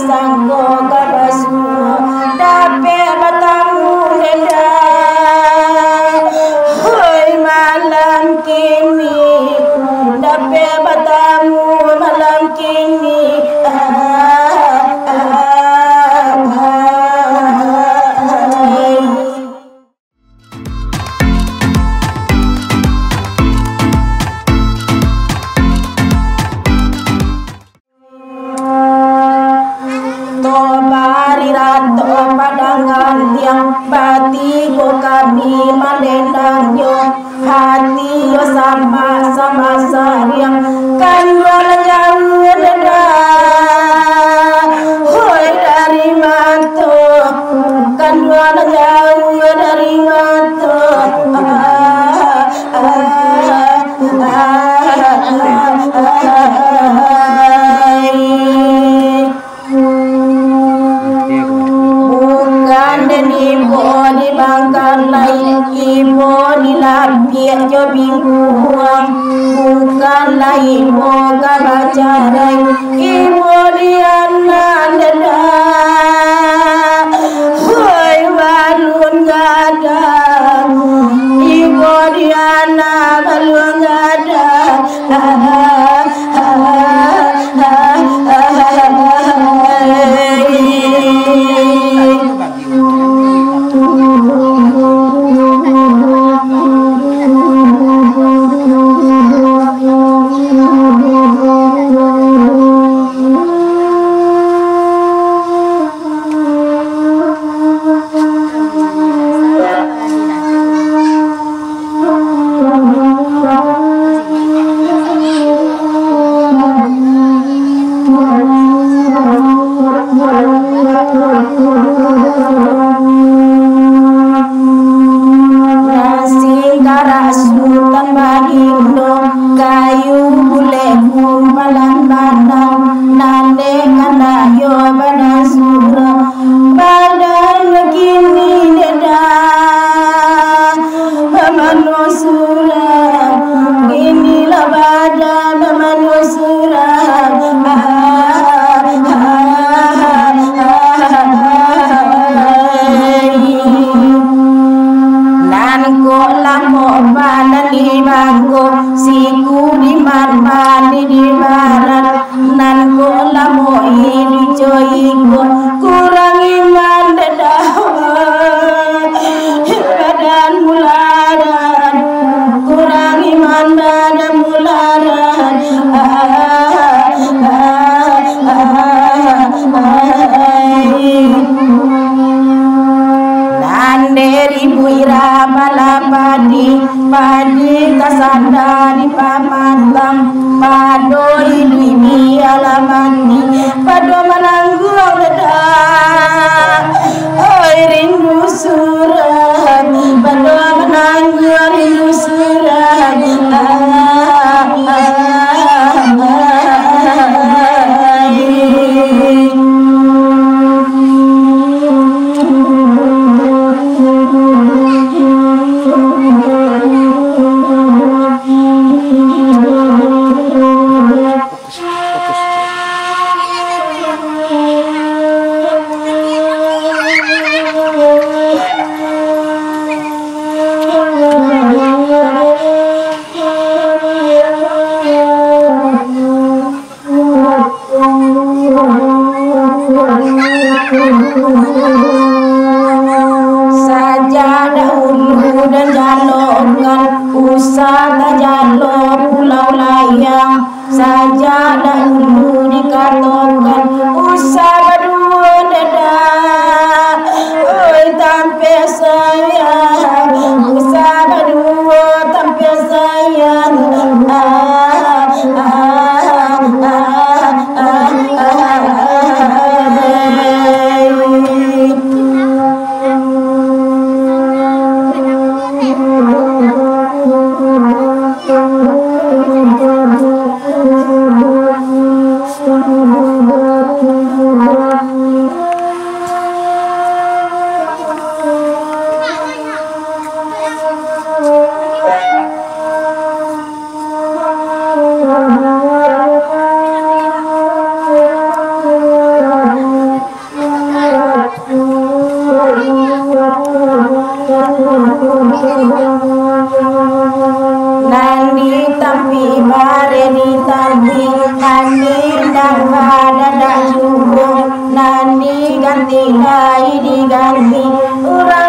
sangko kabasu dape batamu nenda hoi malam kini dape batamu malam kini kami menendangnya hati yo sama-sama sayang kan jauh dada hoi dari mata kan jauh dari mata ibu dilapia jo bingung bukan lain moga bacarai ibu diana dada hoi balun gada ibu diana balun gada kurang iman dedah badan mularan kurang iman badan mularan nanderi buira balapadi padi kasanda di pamatang pado ini alamani pado menanggung dada oi rindu surat pado menanggung rindu surat sajadah ulu dan jalokan usada jalo pulau layang sajadah ulu dikatakan usada dua dada oi tampe sayang usada dua tampe sayang Thank you. Nandi tampi bare di tampi nandi ndang pada dak jumbo nandi ganti dai diganti ura